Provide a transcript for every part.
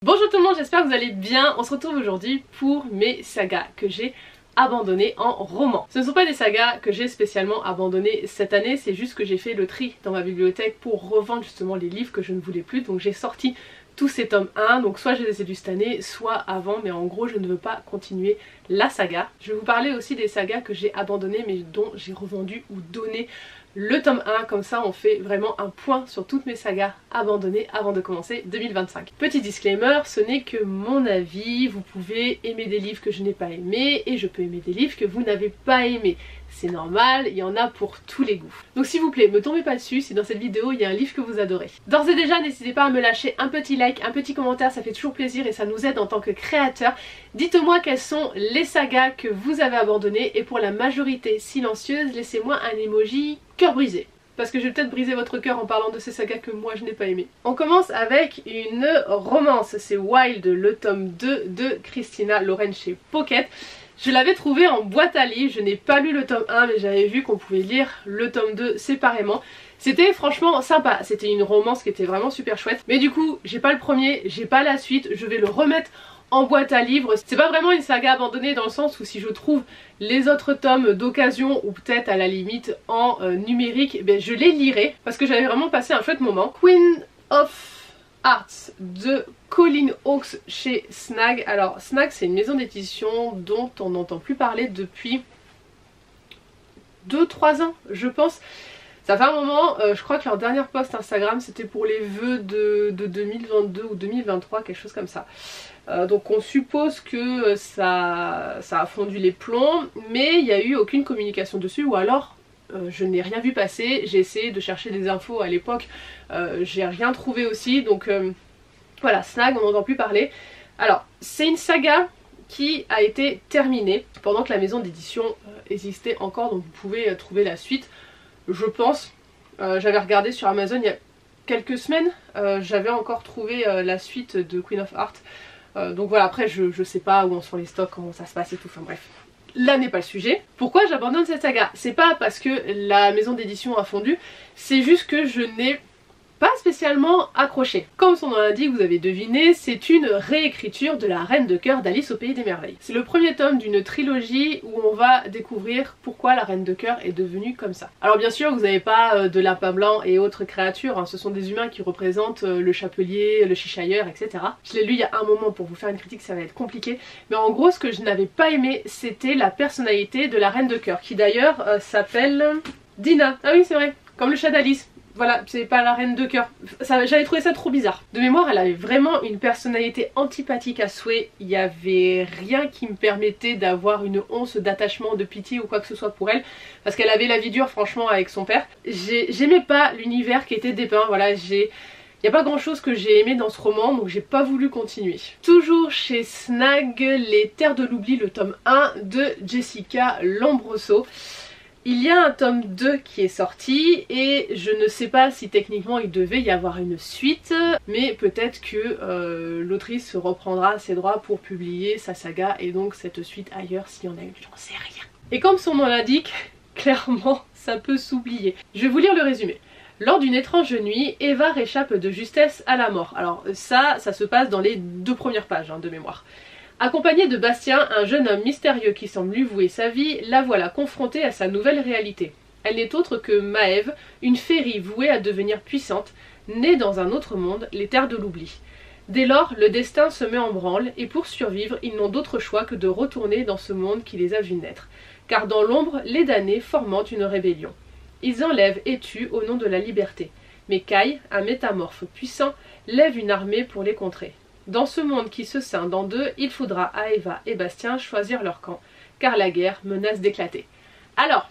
Bonjour tout le monde, j'espère que vous allez bien. On se retrouve aujourd'hui pour mes sagas que j'ai abandonnées en roman. Ce ne sont pas des sagas que j'ai spécialement abandonnées cette année, c'est juste que j'ai fait le tri dans ma bibliothèque pour revendre justement les livres que je ne voulais plus. Donc j'ai sorti tous ces tomes 1, donc soit je les ai lus cette année, soit avant, mais en gros je ne veux pas continuer la saga. Je vais vous parler aussi des sagas que j'ai abandonnées mais dont j'ai revendu ou donné le tome 1, comme ça on fait vraiment un point sur toutes mes sagas abandonnées avant de commencer 2025. Petit disclaimer, ce n'est que mon avis, vous pouvez aimer des livres que je n'ai pas aimés et je peux aimer des livres que vous n'avez pas aimés. C'est normal, il y en a pour tous les goûts. Donc s'il vous plaît, me tombez pas dessus si dans cette vidéo il y a un livre que vous adorez. D'ores et déjà, n'hésitez pas à me lâcher un petit like, un petit commentaire, ça fait toujours plaisir et ça nous aide en tant que créateurs. Dites-moi quelles sont les sagas que vous avez abandonnées et pour la majorité silencieuse, laissez-moi un emoji cœur brisé. Parce que je vais peut-être briser votre cœur en parlant de ces sagas que moi je n'ai pas aimé. On commence avec une romance, c'est Wild, le tome 2 de Christina Lauren chez Pocket. Je l'avais trouvé en boîte à livres, je n'ai pas lu le tome 1 mais j'avais vu qu'on pouvait lire le tome 2 séparément. C'était franchement sympa, c'était une romance qui était vraiment super chouette. Mais du coup, j'ai pas le premier, j'ai pas la suite, je vais le remettre en boîte à livres. C'est pas vraiment une saga abandonnée dans le sens où si je trouve les autres tomes d'occasion ou peut-être à la limite en numérique, eh bien, je les lirai parce que j'avais vraiment passé un chouette moment. Queen of Hearts de Colleen Hawkes chez Snag. Alors Snag c'est une maison d'édition dont on n'entend plus parler depuis 2-3 ans je pense. Ça fait un moment, je crois que leur dernier post Instagram c'était pour les vœux de 2022 ou 2023, quelque chose comme ça. Donc on suppose que ça a fondu les plombs, mais il n'y a eu aucune communication dessus ou alors je n'ai rien vu passer. J'ai essayé de chercher des infos à l'époque, j'ai rien trouvé aussi, donc voilà, Snag on n'entend plus parler. Alors c'est une saga qui a été terminée pendant que la maison d'édition existait encore, donc vous pouvez trouver la suite. Je pense, j'avais regardé sur Amazon il y a quelques semaines, j'avais encore trouvé la suite de Queen of Hearts. Donc voilà, après je sais pas où en sont les stocks, comment ça se passe et tout, enfin bref. Là n'est pas le sujet. Pourquoi j'abandonne cette saga? C'est pas parce que la maison d'édition a fondu, c'est juste que je n'ai pas spécialement accroché. Comme son nom l'indique, vous avez deviné, c'est une réécriture de La Reine de Cœur d'Alice au Pays des Merveilles. C'est le premier tome d'une trilogie où on va découvrir pourquoi la Reine de Cœur est devenue comme ça. Alors bien sûr, vous n'avez pas de lapin blanc et autres créatures, hein, ce sont des humains qui représentent le chapelier, le Cheshire, etc. Je l'ai lu il y a un moment, pour vous faire une critique ça va être compliqué, mais en gros ce que je n'avais pas aimé c'était la personnalité de la Reine de Cœur, qui d'ailleurs s'appelle Dina. Ah oui c'est vrai, comme le chat d'Alice. Voilà, c'est pas la Reine de Cœur. J'avais trouvé ça trop bizarre. De mémoire, elle avait vraiment une personnalité antipathique à souhait. Il n'y avait rien qui me permettait d'avoir une once d'attachement, de pitié ou quoi que ce soit pour elle. Parce qu'elle avait la vie dure franchement avec son père. J'aimais pas l'univers qui était dépeint. Voilà, il n'y a pas grand chose que j'ai aimé dans ce roman, donc j'ai pas voulu continuer. Toujours chez Snag, Les Terres de l'Oubli, le tome 1 de Jessica Lombroso. Il y a un tome 2 qui est sorti et je ne sais pas si techniquement il devait y avoir une suite, mais peut-être que l'autrice reprendra ses droits pour publier sa saga et donc cette suite ailleurs s'il y en a une, j'en sais rien. Et comme son nom l'indique, clairement ça peut s'oublier. Je vais vous lire le résumé. Lors d'une étrange nuit, Eva réchappe de justesse à la mort. Alors ça se passe dans les 2 premières pages de mémoire. Accompagnée de Bastien, un jeune homme mystérieux qui semble lui vouer sa vie, la voilà confrontée à sa nouvelle réalité. Elle n'est autre que Maëve, une féerie vouée à devenir puissante, née dans un autre monde, les terres de l'oubli. Dès lors, le destin se met en branle et pour survivre, ils n'ont d'autre choix que de retourner dans ce monde qui les a vus naître. Car dans l'ombre, les damnés fomentent une rébellion. Ils enlèvent et tuent au nom de la liberté. Mais Kai, un métamorphe puissant, lève une armée pour les contrer. Dans ce monde qui se scinde en deux, il faudra à Eva et Bastien choisir leur camp, car la guerre menace d'éclater. Alors,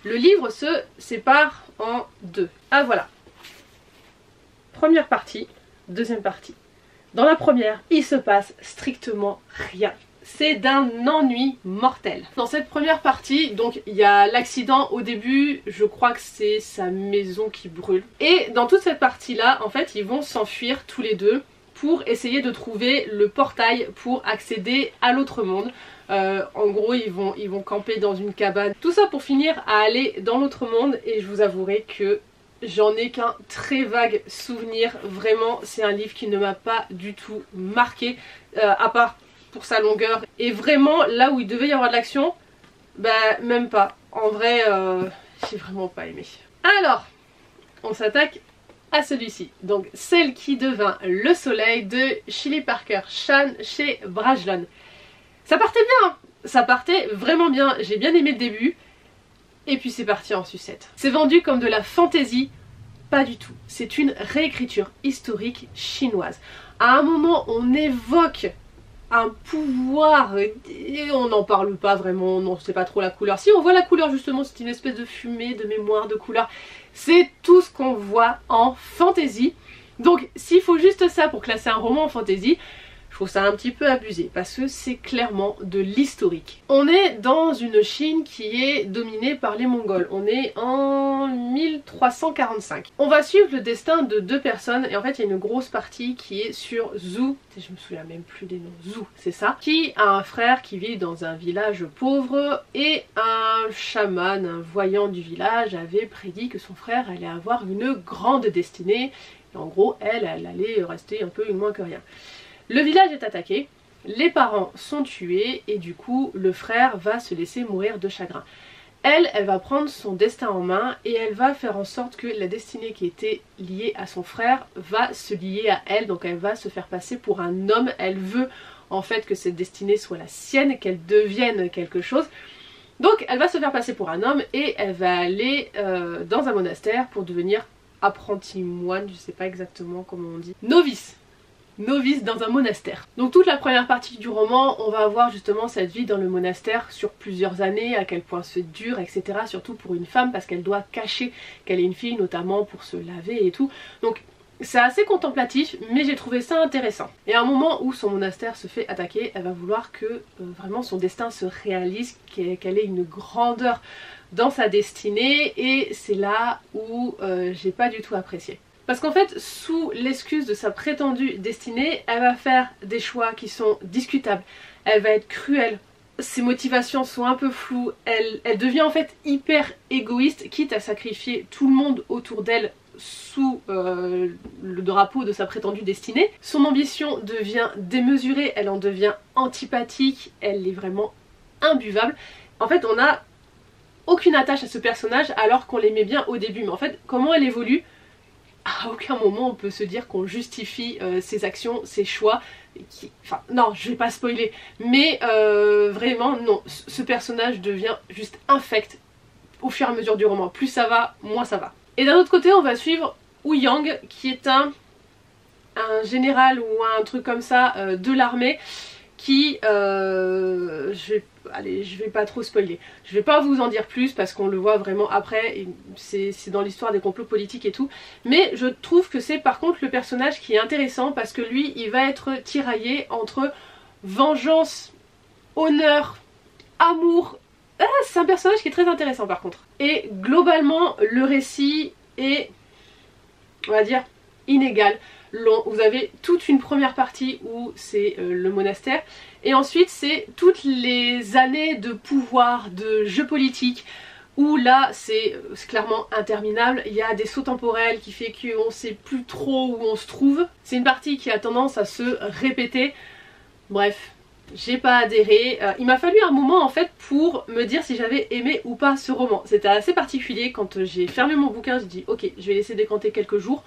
le livre se sépare en 2. Ah voilà. Première partie, deuxième partie. Dans la première, il se passe strictement rien. C'est d'un ennui mortel. Dans cette première partie, donc il y a l'accident au début, je crois que c'est sa maison qui brûle. Et dans toute cette partie-là, en fait, ils vont s'enfuir tous les deux pour essayer de trouver le portail pour accéder à l'autre monde. En gros ils vont camper dans une cabane. Tout ça pour finir à aller dans l'autre monde et je vous avouerai que j'en ai qu'un très vague souvenir. Vraiment, c'est un livre qui ne m'a pas du tout marqué, à part pour sa longueur. Et vraiment, là où il devait y avoir de l'action, bah même pas. En vrai, j'ai vraiment pas aimé. Alors, on s'attaque à celui-ci. Donc, Celle qui devint le soleil de Shelley Parker Chan chez Brajlon. Ça partait bien, hein. Ça partait vraiment bien. J'ai bien aimé le début. Et puis c'est parti en sucette. C'est vendu comme de la fantaisie. Pas du tout. C'est une réécriture historique chinoise. À un moment, on évoque un pouvoir et on n'en parle pas vraiment, on ne sait pas trop la couleur. Si on voit la couleur justement, c'est une espèce de fumée, de mémoire, de couleur. C'est tout ce qu'on voit en fantaisie. Donc s'il faut juste ça pour classer un roman en fantaisie, je trouve ça un petit peu abusé parce que c'est clairement de l'historique. On est dans une Chine qui est dominée par les Mongols. On est en 1345. On va suivre le destin de deux personnes et en fait il y a une grosse partie qui est sur Zhu. Je me souviens même plus des noms. Zhu, c'est ça. Qui a un frère qui vit dans un village pauvre et un chaman, un voyant du village avait prédit que son frère allait avoir une grande destinée. Et en gros, elle allait rester un peu moins que rien. Le village est attaqué, les parents sont tués et du coup le frère va se laisser mourir de chagrin. Elle va prendre son destin en main et elle va faire en sorte que la destinée qui était liée à son frère va se lier à elle. Donc elle va se faire passer pour un homme, elle veut en fait que cette destinée soit la sienne, qu'elle devienne quelque chose. Donc elle va se faire passer pour un homme et elle va aller dans un monastère pour devenir apprenti moine, je sais pas exactement comment on dit, novice dans un monastère. Donc toute la première partie du roman, on va avoir justement cette vie dans le monastère sur plusieurs années, à quel point c'est dur, etc. Surtout pour une femme parce qu'elle doit cacher qu'elle est une fille, notamment pour se laver et tout. Donc c'est assez contemplatif, mais j'ai trouvé ça intéressant. Et à un moment où son monastère se fait attaquer, elle va vouloir que vraiment son destin se réalise, qu'elle ait une grandeur dans sa destinée, et c'est là où j'ai pas du tout apprécié. Parce qu'en fait, sous l'excuse de sa prétendue destinée, elle va faire des choix qui sont discutables. Elle va être cruelle. Ses motivations sont un peu floues. Elle devient en fait hyper égoïste, quitte à sacrifier tout le monde autour d'elle sous le drapeau de sa prétendue destinée. Son ambition devient démesurée, elle en devient antipathique, elle est vraiment imbuvable. En fait, on n'a aucune attache à ce personnage alors qu'on l'aimait bien au début. Mais en fait, comment elle évolue ? À aucun moment on peut se dire qu'on justifie ses actions, ses choix, enfin non, je vais pas spoiler, mais vraiment non, ce personnage devient juste infect au fur et à mesure du roman. Plus ça va, moins ça va. Et d'un autre côté on va suivre Wu Yang qui est un général ou un truc comme ça de l'armée qui, je vais pas trop spoiler, je vais pas vous en dire plus parce qu'on le voit vraiment après, c'est dans l'histoire des complots politiques et tout, mais je trouve que c'est par contre le personnage qui est intéressant parce que lui il va être tiraillé entre vengeance, honneur, amour. C'est un personnage qui est très intéressant par contre. Et globalement le récit est, on va dire, inégal. Long. Vous avez toute une première partie où c'est le monastère et ensuite c'est toutes les années de pouvoir, de jeux politiques où là c'est clairement interminable. Il y a des sauts temporels qui fait qu'on sait plus trop où on se trouve. C'est une partie qui a tendance à se répéter. Bref, j'ai pas adhéré. Il m'a fallu un moment en fait pour me dire si j'avais aimé ou pas ce roman. C'était assez particulier quand j'ai fermé mon bouquin, je dis ok, je vais laisser décanter quelques jours,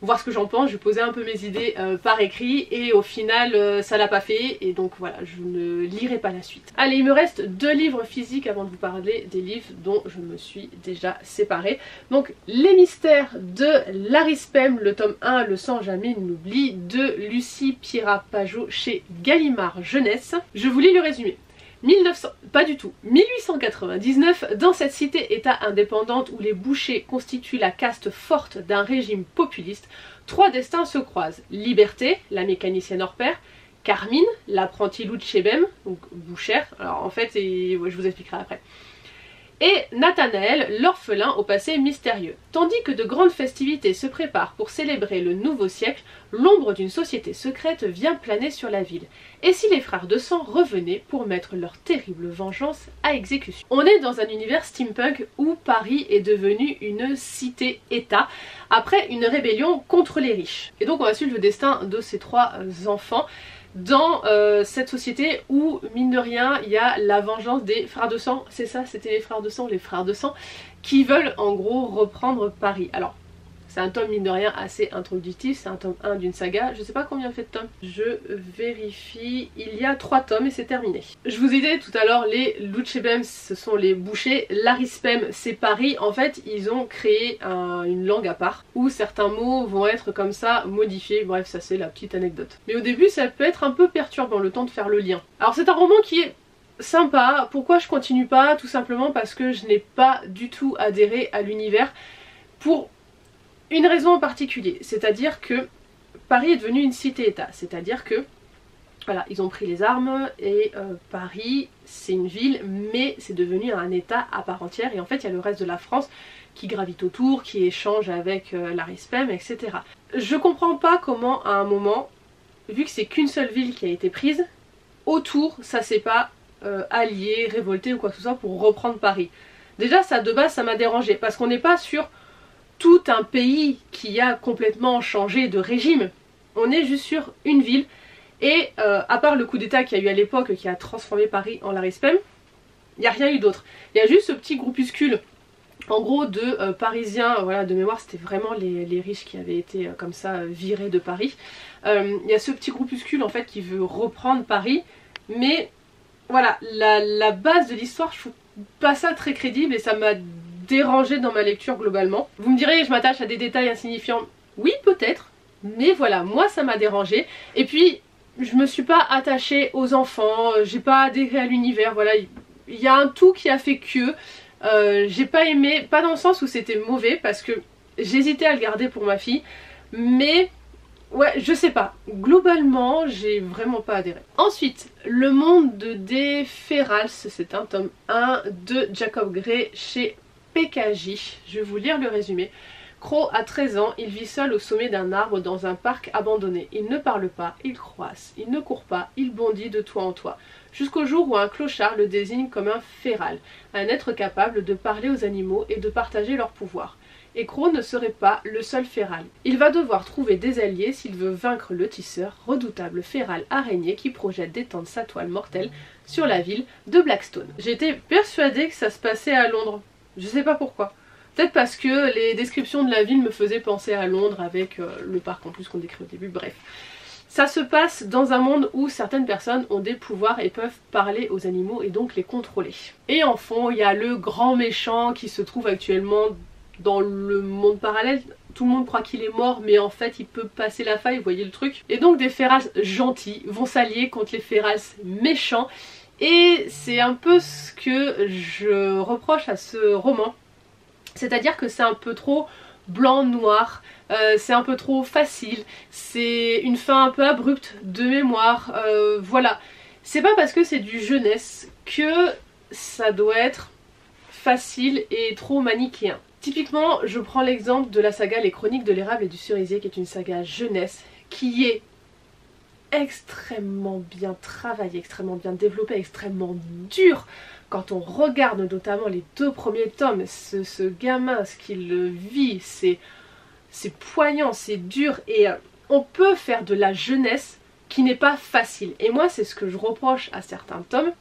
voir ce que j'en pense, je vais poser un peu mes idées par écrit et au final ça l'a pas fait et donc voilà, je ne lirai pas la suite. Allez, il me reste 2 livres physiques avant de vous parler des livres dont je me suis déjà séparée. Donc Les Mystères de Laris Pem, le tome 1, Le sang jamais n'oublie, de Lucie Pira-Pajot chez Gallimard Jeunesse. Je vous lis le résumé. 1899, dans cette cité-état indépendante où les bouchers constituent la caste forte d'un régime populiste, 3 destins se croisent. Liberté, la mécanicienne hors pair, Carmine, l'apprenti loup de Chebem, donc bouchère, alors en fait, je vous expliquerai après, et Nathanaël, l'orphelin au passé mystérieux. Tandis que de grandes festivités se préparent pour célébrer le nouveau siècle, l'ombre d'une société secrète vient planer sur la ville. Et si les frères de sang revenaient pour mettre leur terrible vengeance à exécution? On est dans un univers steampunk où Paris est devenu une cité-état après une rébellion contre les riches. Et donc on va suivre le destin de ces trois enfants dans cette société où, mine de rien, il y a la vengeance des frères de sang. C'est ça, c'était les frères de sang qui veulent en gros reprendre Paris. Alors, c'est un tome mine de rien assez introductif, c'est un tome 1 d'une saga, je sais pas combien fait de tomes, je vérifie, il y a 3 tomes et c'est terminé. Je vous ai dit tout à l'heure, les Lucebem ce sont les bouchers, l'Arispem c'est Paris, en fait ils ont créé une langue à part où certains mots vont être comme ça modifiés, bref ça c'est la petite anecdote. Mais au début ça peut être un peu perturbant le temps de faire le lien. Alors c'est un roman qui est sympa, pourquoi je continue pas? Tout simplement parce que je n'ai pas du tout adhéré à l'univers pour une raison en particulier, c'est-à-dire que Paris est devenu une cité-état, c'est-à-dire que voilà, ils ont pris les armes et Paris c'est une ville mais c'est devenu un état à part entière et en fait il y a le reste de la France qui gravite autour, qui échange avec l'Arispem, etc. Je comprends pas comment à un moment, vu que c'est qu'une seule ville qui a été prise, autour ça s'est pas allié, révolté ou quoi que ce soit pour reprendre Paris. Déjà ça de base ça m'a dérangé parce qu'on n'est pas sur tout un pays qui a complètement changé de régime. On est juste sur une ville et à part le coup d'état qu'il y a eu à l'époque qui a transformé Paris en l'Arispem, il n'y a rien eu d'autre. Il y a juste ce petit groupuscule en gros de Parisiens, voilà de mémoire c'était vraiment les riches qui avaient été comme ça virés de Paris. Il y a ce petit groupuscule en fait qui veut reprendre Paris mais voilà la base de l'histoire je trouve pas ça très crédible et ça m'a dérangé dans ma lecture globalement. Vous me direz je m'attache à des détails insignifiants, oui peut-être, mais voilà moi ça m'a dérangé et puis je me suis pas attachée aux enfants, j'ai pas adhéré à l'univers, voilà il y a un tout qui a fait que j'ai pas aimé, pas dans le sens où c'était mauvais parce que j'hésitais à le garder pour ma fille mais ouais je sais pas, globalement j'ai vraiment pas adhéré. Ensuite Le Monde des Ferals, c'est un tome 1 de Jacob Gray chez PKJ, je vais vous lire le résumé. Crow a 13 ans, il vit seul au sommet d'un arbre dans un parc abandonné. Il ne parle pas, il croasse, il ne court pas, il bondit de toit en toit. Jusqu'au jour où un clochard le désigne comme un féral, un être capable de parler aux animaux et de partager leur pouvoir. Et Crow ne serait pas le seul féral. Il va devoir trouver des alliés s'il veut vaincre le tisseur, redoutable féral araignée qui projette d'étendre sa toile mortelle sur la ville de Blackstone. J'étais persuadée que ça se passait à Londres. Je sais pas pourquoi. Peut-être parce que les descriptions de la ville me faisaient penser à Londres avec le parc en plus qu'on décrit au début, bref. Ça se passe dans un monde où certaines personnes ont des pouvoirs et peuvent parler aux animaux et donc les contrôler. Et en fond, il y a le grand méchant qui se trouve actuellement dans le monde parallèle. Tout le monde croit qu'il est mort mais en fait il peut passer la faille, vous voyez le truc. Et donc des férals gentils vont s'allier contre les férals méchants. Et c'est un peu ce que je reproche à ce roman, c'est-à-dire que c'est un peu trop blanc-noir, c'est un peu trop facile, c'est une fin un peu abrupte de mémoire, voilà. C'est pas parce que c'est du jeunesse que ça doit être facile et trop manichéen. Typiquement, je prends l'exemple de la saga Les Chroniques de l'érable et du cerisier, qui est une saga jeunesse, qui est extrêmement bien travaillé, extrêmement bien développé, extrêmement dur. Quand on regarde notamment les 2 premiers tomes, ce gamin, ce qu'il vit, c'est poignant, c'est dur et on peut faire de la jeunesse qui n'est pas facile. Et moi c'est ce que je reproche à certains tomes,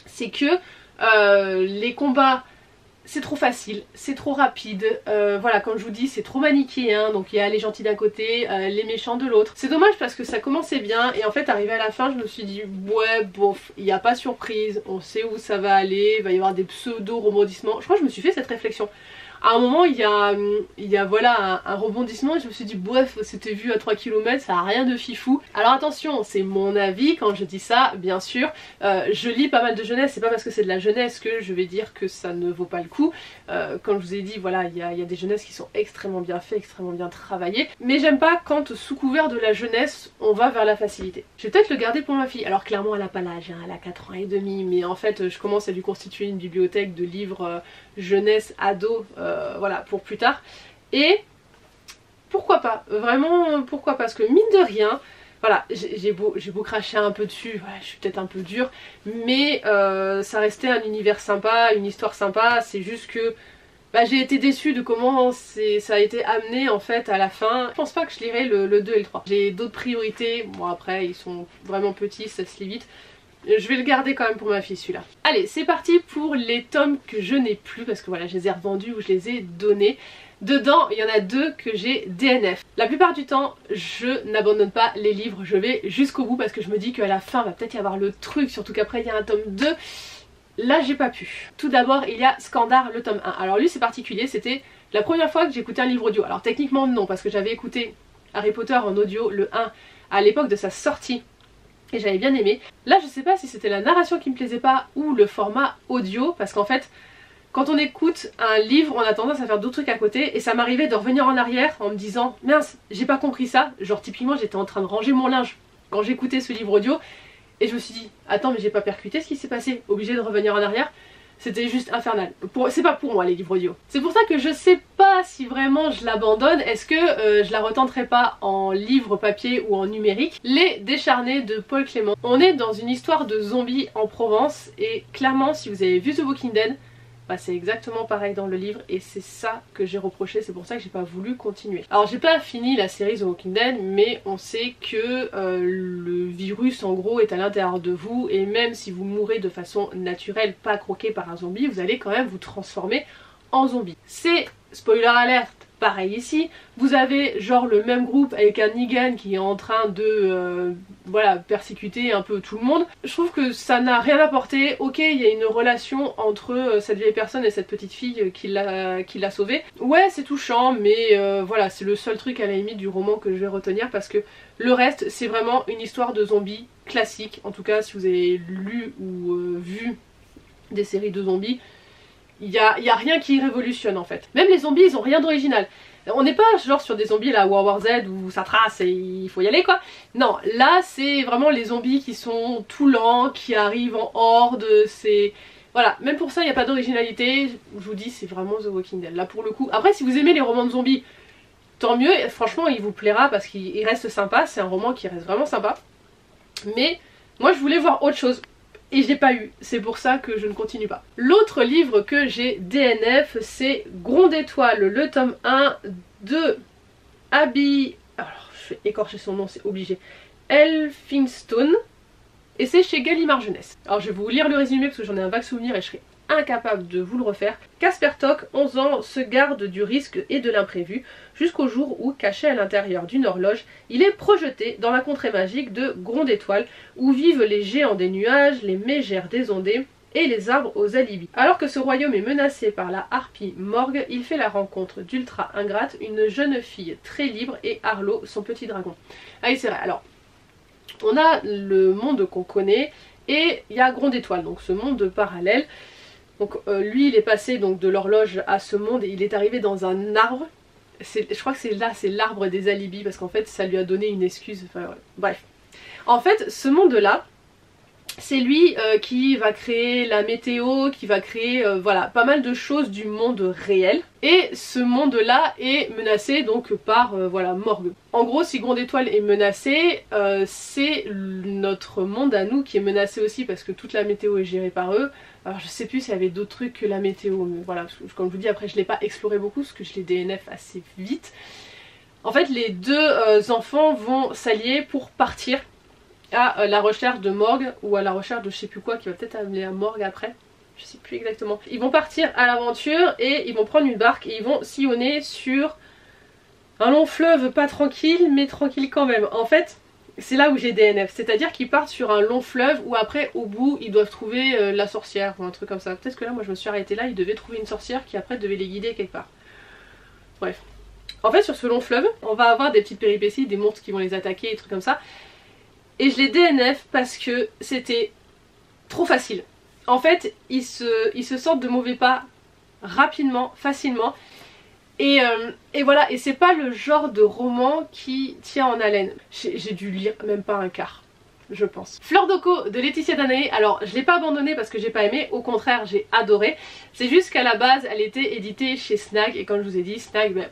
c'est que les combats c'est trop facile, c'est trop rapide, voilà comme je vous dis c'est trop manichéen, donc il y a les gentils d'un côté, les méchants de l'autre. C'est dommage parce que ça commençait bien et en fait arrivé à la fin je me suis dit ouais bof, il n'y a pas surprise, on sait où ça va aller, il va y avoir des pseudo-rebondissements. Je crois que je me suis fait cette réflexion. À un moment il y a voilà un rebondissement et je me suis dit bref c'était vu à 3 km, ça a rien de fifou. Alors attention, c'est mon avis quand je dis ça bien sûr, je lis pas mal de jeunesse, c'est pas parce que c'est de la jeunesse que je vais dire que ça ne vaut pas le coup. Comme je vous ai dit voilà il y a des jeunesses qui sont extrêmement bien faites, extrêmement bien travaillées, mais j'aime pas quand sous couvert de la jeunesse on va vers la facilité. Je vais peut-être le garder pour ma fille, alors clairement elle a pas l'âge, hein, elle a 4 ans et demi, mais en fait je commence à lui constituer une bibliothèque de livres jeunesse, ado, voilà pour plus tard. Et pourquoi pas, vraiment pourquoi pas, parce que mine de rien, voilà, j'ai beau cracher un peu dessus, ouais, je suis peut-être un peu dure, mais ça restait un univers sympa, une histoire sympa, c'est juste que bah, j'ai été déçue de comment ça a été amené en fait à la fin. Je pense pas que je lirai le 2 et le 3. J'ai d'autres priorités, bon après ils sont vraiment petits, ça se lit vite. Je vais le garder quand même pour ma fille celui-là. Allez, c'est parti pour les tomes que je n'ai plus parce que voilà, je les ai revendus ou je les ai donnés. Dedans, il y en a 2 que j'ai DNF. La plupart du temps, je n'abandonne pas les livres, je vais jusqu'au bout parce que je me dis qu'à la fin, va peut-être y avoir le truc, surtout qu'après il y a un tome 2. Là, j'ai pas pu. Tout d'abord, il y a Skandar, le tome 1. Alors lui, c'est particulier, c'était la première fois que j'écoutais un livre audio. Alors techniquement non, parce que j'avais écouté Harry Potter en audio, le 1, à l'époque de sa sortie. Et j'avais bien aimé. Là je sais pas si c'était la narration qui me plaisait pas ou le format audio, parce qu'en fait quand on écoute un livre on a tendance à faire d'autres trucs à côté, et ça m'arrivait de revenir en arrière en me disant mince j'ai pas compris ça, genre typiquement j'étais en train de ranger mon linge quand j'écoutais ce livre audio et je me suis dit attends mais j'ai pas percuté ce qui s'est passé, obligé de revenir en arrière. C'était juste infernal. C'est pas pour moi les livres audio. C'est pour ça que je sais pas si vraiment je l'abandonne. Est-ce que je la retenterai pas en livre papier ou en numérique. Les Décharnés de Paul Clément. On est dans une histoire de zombies en Provence et clairement si vous avez vu The Walking Dead, bah c'est exactement pareil dans le livre et c'est ça que j'ai reproché, c'est pour ça que j'ai pas voulu continuer. Alors j'ai pas fini la série The Walking Dead, mais on sait que le virus en gros est à l'intérieur de vous et même si vous mourrez de façon naturelle, pas croqué par un zombie, vous allez quand même vous transformer en zombie. C'est, spoiler alert, pareil ici, vous avez genre le même groupe avec un Negan qui est en train de voilà, persécuter un peu tout le monde. Je trouve que ça n'a rien apporté. Ok, il y a une relation entre cette vieille personne et cette petite fille qui l'a sauvée. Ouais, c'est touchant, mais voilà, c'est le seul truc à la limite du roman que je vais retenir parce que le reste, c'est vraiment une histoire de zombies classique. En tout cas, si vous avez lu ou vu des séries de zombies, il y a rien qui révolutionne en fait. Même les zombies, ils ont rien d'original. On n'est pas genre sur des zombies là World War Z où ça trace et il faut y aller quoi. Non, là c'est vraiment les zombies qui sont tout lents, qui arrivent en horde, c'est... Voilà, même pour ça il n'y a pas d'originalité. Je vous dis, c'est vraiment The Walking Dead. Là pour le coup, après si vous aimez les romans de zombies, tant mieux, franchement il vous plaira parce qu'il reste sympa, c'est un roman qui reste vraiment sympa. Mais moi je voulais voir autre chose. Et je l'ai pas eu, c'est pour ça que je ne continue pas. L'autre livre que j'ai DNF, c'est Gronde d'étoiles, le tome 1 de Abby... Alors, je vais écorcher son nom, c'est obligé. Elphinstone. Et c'est chez Gallimard Jeunesse. Alors je vais vous lire le résumé parce que j'en ai un vague souvenir et je serai incapable de vous le refaire. Casper Tock, 11 ans, se garde du risque et de l'imprévu jusqu'au jour où, caché à l'intérieur d'une horloge, il est projeté dans la contrée magique de Gronde d'étoiles où vivent les géants des nuages, les mégères des ondées et les arbres aux alibis. Alors que ce royaume est menacé par la harpie Morgue, il fait la rencontre d'Ultra Ingrate, une jeune fille très libre, et Arlo, son petit dragon. Ah oui c'est vrai, alors on a le monde qu'on connaît et il y a Gronde d'étoiles, donc ce monde parallèle. Donc lui il est passé donc de l'horloge à ce monde et il est arrivé dans un arbre. Je crois que c'est là, c'est l'arbre des alibis parce qu'en fait ça lui a donné une excuse. Enfin, ouais. Bref. En fait ce monde là, c'est lui qui va créer la météo, qui va créer voilà, pas mal de choses du monde réel. Et ce monde là est menacé donc par voilà, Morgue. En gros si Gronde d'étoiles est menacé, c'est notre monde à nous qui est menacé aussi parce que toute la météo est gérée par eux. Alors je sais plus s'il y avait d'autres trucs que la météo, mais voilà, parce que, comme je vous dis après je l'ai pas exploré beaucoup parce que je l'ai DNF assez vite. En fait les deux enfants vont s'allier pour partir à la recherche de Morgue ou à la recherche de je sais plus quoi qui va peut-être amener à Morgue après. Je sais plus exactement. Ils vont partir à l'aventure et ils vont prendre une barque et ils vont sillonner sur un long fleuve pas tranquille mais tranquille quand même. En fait c'est là où j'ai DNF, c'est-à-dire qu'ils partent sur un long fleuve où après au bout ils doivent trouver la sorcière ou un truc comme ça. Peut-être que là moi je me suis arrêtée là, ils devaient trouver une sorcière qui après devait les guider quelque part. Bref. En fait sur ce long fleuve on va avoir des petites péripéties, des monstres qui vont les attaquer, des trucs comme ça. Et je les DNF parce que c'était trop facile. En fait, ils se sortent de mauvais pas rapidement, facilement. Et voilà, et c'est pas le genre de roman qui tient en haleine. J'ai dû lire même pas un quart, je pense. Fleur d'Oko de Laetitia Danaé, alors je l'ai pas abandonnée parce que j'ai pas aimé, au contraire j'ai adoré. C'est juste qu'à la base elle était éditée chez Snag et comme je vous ai dit, Snag, ben,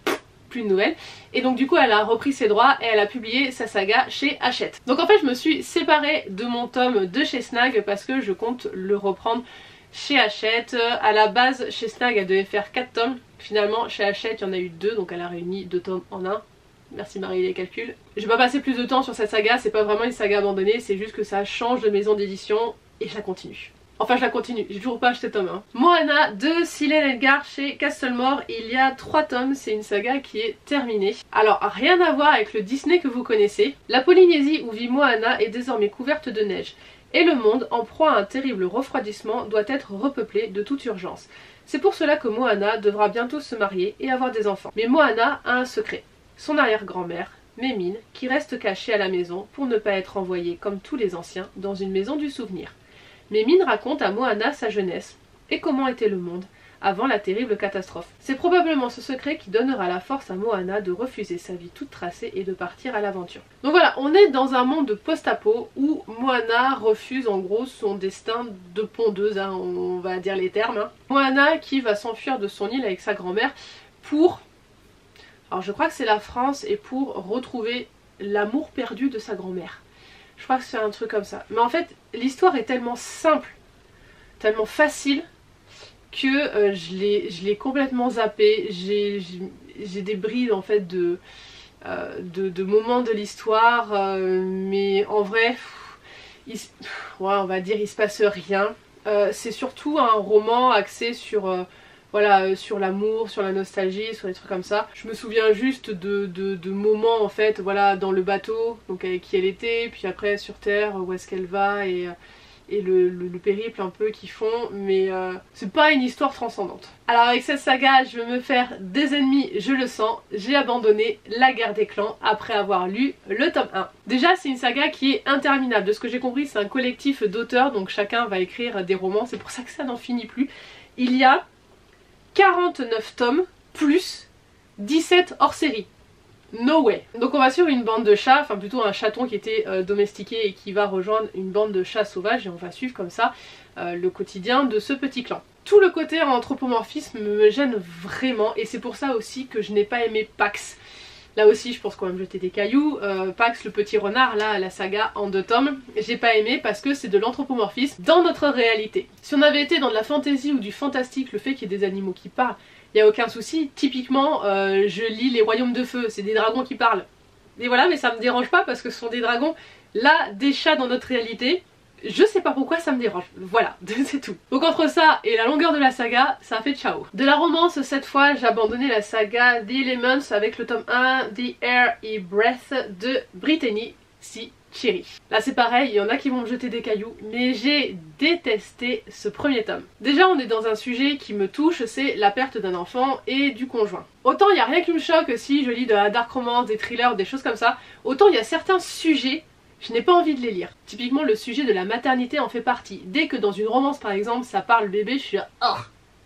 plus de nouvelles. Et donc du coup elle a repris ses droits et elle a publié sa saga chez Hachette. Donc en fait je me suis séparée de mon tome de chez Snag parce que je compte le reprendre chez Hachette. À la base chez Snag elle devait faire 4 tomes. Finalement chez Hachette il y en a eu 2, donc elle a réuni 2 tomes en un. Merci Marie les calculs. Je vais pas passer plus de temps sur cette saga, c'est pas vraiment une saga abandonnée, c'est juste que ça change de maison d'édition et je la continue. Enfin je la continue, j'ai toujours pas acheté tome 1. Moana de Silène Edgar chez Castlemore, il y a 3 tomes, c'est une saga qui est terminée. Alors rien à voir avec le Disney que vous connaissez. La Polynésie où vit Moana est désormais couverte de neige. Et le monde, en proie à un terrible refroidissement, doit être repeuplé de toute urgence. C'est pour cela que Moana devra bientôt se marier et avoir des enfants. Mais Moana a un secret. Son arrière-grand-mère, Mémine, qui reste cachée à la maison pour ne pas être envoyée comme tous les anciens dans une maison du souvenir. Mémine raconte à Moana sa jeunesse et comment était le monde avant la terrible catastrophe. C'est probablement ce secret qui donnera la force à Moana de refuser sa vie toute tracée et de partir à l'aventure. Donc voilà, on est dans un monde post-apo où Moana refuse en gros son destin de pondeuse, hein, on va dire les termes. Hein. Moana qui va s'enfuir de son île avec sa grand-mère pour... Alors je crois que c'est la France et pour retrouver l'amour perdu de sa grand-mère. Je crois que c'est un truc comme ça. Mais en fait, l'histoire est tellement simple, tellement facile, que je l'ai complètement zappé. J'ai des brides en fait de moments de l'histoire. Mais en vrai, ouais, on va dire il se passe rien. C'est surtout un roman axé sur... voilà, sur l'amour, sur la nostalgie, sur des trucs comme ça. Je me souviens juste de moments en fait, voilà, dans le bateau, donc avec qui elle était, puis après sur Terre, où est-ce qu'elle va, et le périple un peu qu'ils font, mais c'est pas une histoire transcendante. Alors avec cette saga, je vais me faire des ennemis, je le sens. J'ai abandonné la guerre des clans après avoir lu le tome 1. Déjà c'est une saga qui est interminable, de ce que j'ai compris c'est un collectif d'auteurs, donc chacun va écrire des romans, c'est pour ça que ça n'en finit plus. Il y a 49 tomes plus 17 hors série. No way. Donc on va suivre une bande de chats, enfin plutôt un chaton qui était domestiqué et qui va rejoindre une bande de chats sauvages et on va suivre comme ça le quotidien de ce petit clan. Tout le côté anthropomorphisme me gêne vraiment et c'est pour ça aussi que je n'ai pas aimé Pax. Là aussi je pense qu'on va me jeter des cailloux. Pax le petit renard, là la saga en 2 tomes, j'ai pas aimé parce que c'est de l'anthropomorphisme dans notre réalité. Si on avait été dans de la fantasy ou du fantastique, le fait qu'il y ait des animaux qui parlent, il n'y a aucun souci. Typiquement je lis les royaumes de feu, c'est des dragons qui parlent. Et voilà, mais ça me dérange pas parce que ce sont des dragons. Là, des chats dans notre réalité, je sais pas pourquoi ça me dérange. Voilà, c'est tout. Donc entre ça et la longueur de la saga, ça a fait ciao. De la romance, cette fois, j'ai abandonné la saga The Elements avec le tome 1, The Air et Breath de Brittany C. Cherry. Là c'est pareil, il y en a qui vont me jeter des cailloux, mais j'ai détesté ce premier tome. Déjà on est dans un sujet qui me touche, c'est la perte d'un enfant et du conjoint. Autant il n'y a rien qui me choque si je lis de la dark romance, des thrillers, des choses comme ça, autant il y a certains sujets, je n'ai pas envie de les lire. Typiquement le sujet de la maternité en fait partie. Dès que dans une romance par exemple ça parle bébé, je suis là, oh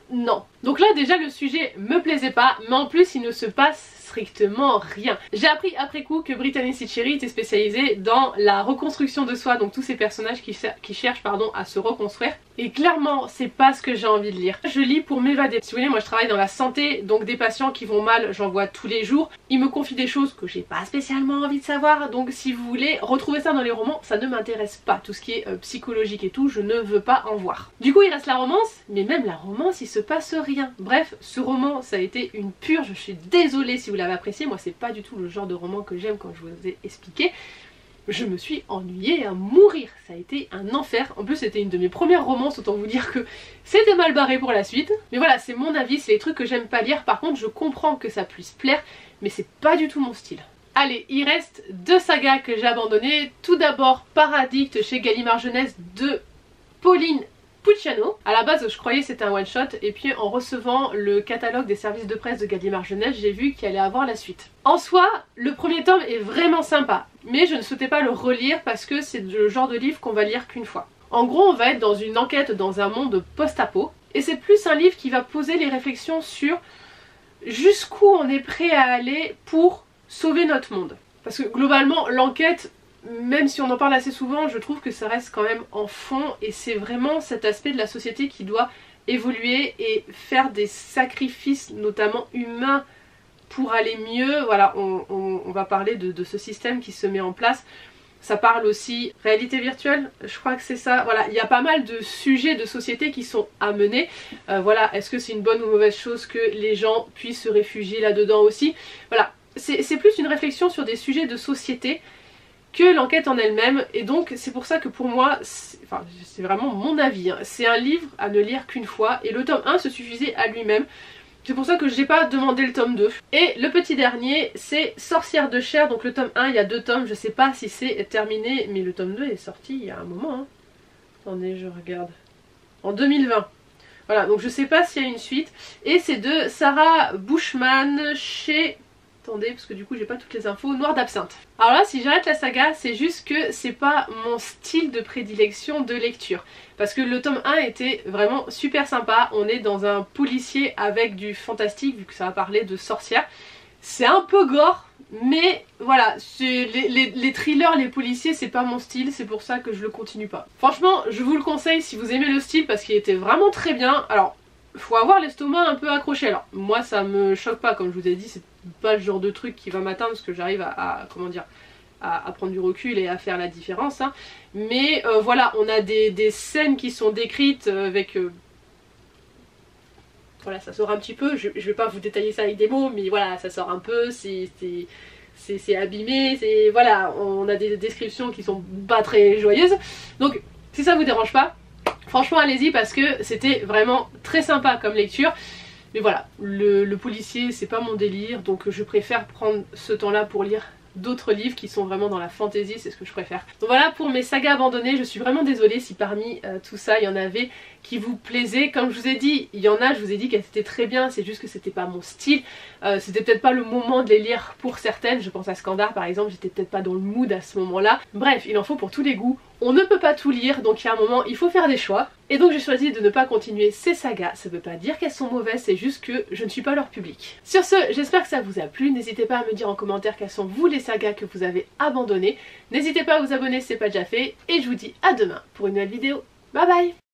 non. Donc là déjà le sujet me plaisait pas, mais en plus il ne se passe strictement rien. J'ai appris après coup que Brittany C. Cherry était spécialisée dans la reconstruction de soi, donc tous ces personnages qui cherchent à se reconstruire. Et clairement c'est pas ce que j'ai envie de lire. Je lis pour m'évader. Si vous voulez, moi je travaille dans la santé, donc des patients qui vont mal j'en vois tous les jours. Ils me confient des choses que j'ai pas spécialement envie de savoir, donc si vous voulez retrouver ça dans les romans, ça ne m'intéresse pas. Tout ce qui est psychologique et tout, je ne veux pas en voir. Du coup il reste la romance, mais même la romance il se passe rien. Bref, ce roman ça a été une purge, je suis désolée si vous l'avez apprécié, moi c'est pas du tout le genre de roman que j'aime comme je vous ai expliqué. Je me suis ennuyée à mourir, ça a été un enfer. En plus c'était une de mes premières romances, autant vous dire que c'était mal barré pour la suite. Mais voilà, c'est mon avis, c'est les trucs que j'aime pas lire. Par contre je comprends que ça puisse plaire, mais c'est pas du tout mon style. Allez, il reste 2 sagas que j'ai abandonnées. Tout d'abord Paradict chez Gallimard Jeunesse de Pauline Pucciano. À la base je croyais que c'était un one shot et puis en recevant le catalogue des services de presse de Gallimard Jeunesse, j'ai vu qu'il allait avoir la suite. En soi, le premier tome est vraiment sympa, mais je ne souhaitais pas le relire parce que c'est le genre de livre qu'on va lire qu'une fois. En gros, on va être dans une enquête dans un monde post-apo et c'est plus un livre qui va poser les réflexions sur jusqu'où on est prêt à aller pour sauver notre monde. Parce que globalement, l'enquête, même si on en parle assez souvent, je trouve que ça reste quand même en fond et c'est vraiment cet aspect de la société qui doit évoluer et faire des sacrifices, notamment humains, pour aller mieux, voilà, on va parler de ce système qui se met en place. Ça parle aussi réalité virtuelle, je crois que c'est ça. Voilà, il y a pas mal de sujets de société qui sont amenés. Voilà, est-ce que c'est une bonne ou mauvaise chose que les gens puissent se réfugier là-dedans aussi? Voilà, c'est plus une réflexion sur des sujets de société que l'enquête en elle-même. Et donc c'est pour ça que pour moi, c'est vraiment mon avis, hein. C'est un livre à ne lire qu'une fois et le tome 1 se suffisait à lui-même. C'est pour ça que je n'ai pas demandé le tome 2. Et le petit dernier, c'est Sorcière de chair. Donc le tome 1, il y a 2 tomes. Je sais pas si c'est terminé, mais le tome 2 est sorti il y a un moment, hein. Attendez, je regarde. En 2020. Voilà, donc je sais pas s'il y a une suite. Et c'est de Sarah Bushman chez... Attendez, parce que du coup j'ai pas toutes les infos. Noir d'absinthe. Alors là, si j'arrête la saga, c'est juste que c'est pas mon style de prédilection de lecture. Parce que le tome 1 était vraiment super sympa. On est dans un policier avec du fantastique, vu que ça va parler de sorcières. C'est un peu gore, mais voilà, les thrillers, les policiers, c'est pas mon style, c'est pour ça que je le continue pas. Franchement, je vous le conseille si vous aimez le style, parce qu'il était vraiment très bien. Alors, faut avoir l'estomac un peu accroché. Alors, moi ça me choque pas, comme je vous ai dit, c'est pas le genre de truc qui va m'atteindre, parce que j'arrive comment dire, à prendre du recul et à faire la différence, hein. Mais voilà, on a des scènes qui sont décrites avec... voilà, ça sort un petit peu, je vais pas vous détailler ça avec des mots, mais voilà, ça sort un peu, c'est abîmé, voilà, on a des descriptions qui sont pas très joyeuses. Donc, si ça vous dérange pas, franchement allez-y, parce que c'était vraiment très sympa comme lecture. Mais voilà, le policier c'est pas mon délire, donc je préfère prendre ce temps là pour lire d'autres livres qui sont vraiment dans la fantasy, c'est ce que je préfère. Donc voilà pour mes sagas abandonnées. Je suis vraiment désolée si parmi tout ça il y en avait qui vous plaisaient. Comme je vous ai dit, il y en a, je vous ai dit qu'elles étaient très bien, c'est juste que c'était pas mon style. C'était peut-être pas le moment de les lire pour certaines, je pense à Scandar par exemple, j'étais peut-être pas dans le mood à ce moment là. Bref, il en faut pour tous les goûts. On ne peut pas tout lire, donc il y a un moment il faut faire des choix. Et donc j'ai choisi de ne pas continuer ces sagas. Ça veut pas dire qu'elles sont mauvaises, c'est juste que je ne suis pas leur public. Sur ce, j'espère que ça vous a plu. N'hésitez pas à me dire en commentaire quelles sont vous les sagas que vous avez abandonnées. N'hésitez pas à vous abonner si ce n'est pas déjà fait. Et je vous dis à demain pour une nouvelle vidéo. Bye bye!